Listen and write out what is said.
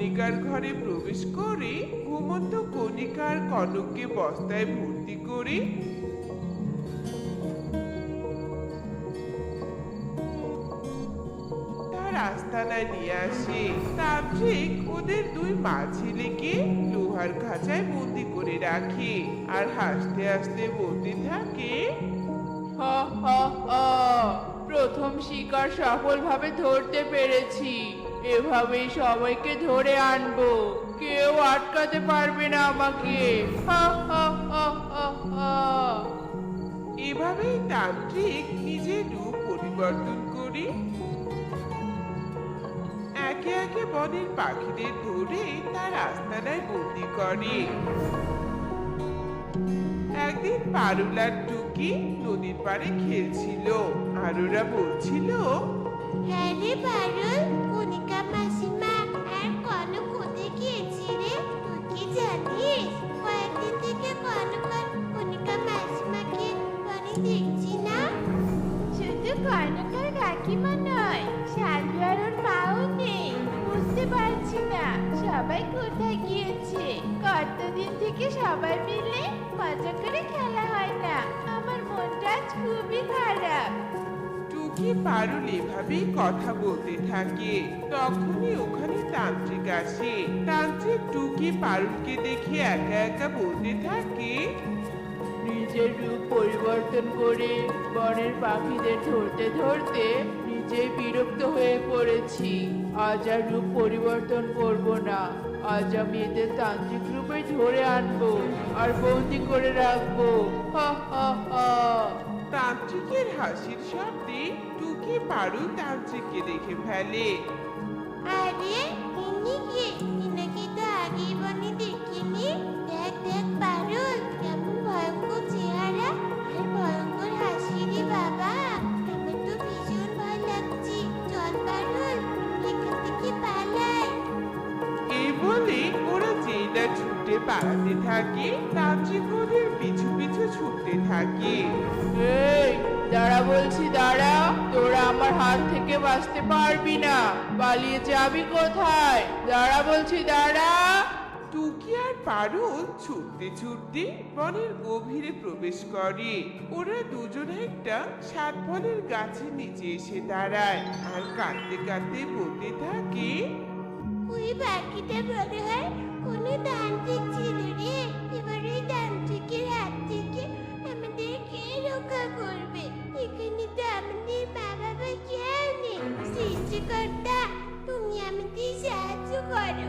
কণিকার ঘরে প্রবেশ করে ঘুমন্ত কণিকার কনককে বস্তায় ভর্তি করে তার আস্তানায় নিয়ে আসে। তান্ত্রিক ওদের দুই মা ছেলেকে লোহার খাঁচায় বন্দি করে রাখে আর হাসতে হাসতে বলতে থাকে, হা হা হা, প্রথম শিকার সফলভাবে ধরতে পেরেছি। এভাবেই সবাইকে ধরে আনবো, কেউ আটকাতে পারবে না আমাকে। হা হা হা হা হা। এভাবেই তান্ত্রিক নিজের রূপ পরিবর্তন করে একে একে বনের পাখিদের ধরে তার আস্তানায় বন্দি করে। একদিন পারুল আর টুকি নদীর পাড়ে খেলছিল আর ওরা বলছিল, হ্যাঁ রে পারুল, কণিকা মাসিমা আর কনক কোথায় গিয়েছি রে? তুই কি জানিস? কয়েকদিন থেকে কনক আর কণিকা মাসিমাকে বনে দেখছি না। শুধু কনক আর কাকিমা নয়, শালু আর ওর মাও নেই। বুঝতে পারছি না সবাই কোথায় গিয়েছে। কতদিন থেকে সবাই মিলে মজা করে খেলা হয় না। আমার মনটা আজ খুবই খারাপ। টুকি পারুল এভাবেই কথা বলতে থাকে। তখনই ওখানে তান্ত্রিক আসে। তান্ত্রিক টুকি পারুলকে দেখে একা একা বলতে থাকে, নিজের রূপ পরিবর্তন করে বনের পাখিদের ধরতে ধরতে নিজেই বিরক্ত হয়ে পড়েছি। আজ আর রূপ পরিবর্তন করব না। আজ আমি এদের তান্ত্রিক রূপে ধরে আনবো আর বন্দি করে রাখবো। হা হা হা। তান্ত্রিকের হাসির শব্দে টুকি পারুল তান্ত্রিককে দেখে ফেলে। আরে ইনি কে? ইনাকে তো আগেই বনে দেখিনি। দেখ দেখ পারুল, কেমন ভয়ঙ্কর চেহারা আর ভয়ঙ্কর হাসি রে বাবা। আমার তো ভীষণ ভয় লাগছে। চল পারুল, এখান থেকে পালাই। এই বলে ওরা যেই না ছুটে পালাতে থাকে, তান্ত্রিক ওদের পিছু পিছু ছুটতে থাকে। এই দাঁড়া বলছি, দাঁড়া। তোরা আমার হাত থেকে বাঁচতে পারবি না। পালিয়ে যাবি কোথায়? দাঁড়া বলছি, দাঁড়া। টুকি আর পারুল ছুটতে ছুটতে বনের গভীরে প্রবেশ করে। ওরা দুজনে একটা সাত ফলের গাছের নিচে এসে দাঁড়ায় আর কাঁদতে কাঁদতে বলতে থাকে, ওই পাখিটা মনে হয় কোনো তান্ত্রিক ছিল রে। এবার ওই তান্ত্রিকের হাত থেকে আমাদের কে রক্ষা করবে? এখানে তো আমাদের মা বাবা কেউ নেই। সৃষ্টিকর্তা, তুমি আমাদের সাহায্য করো।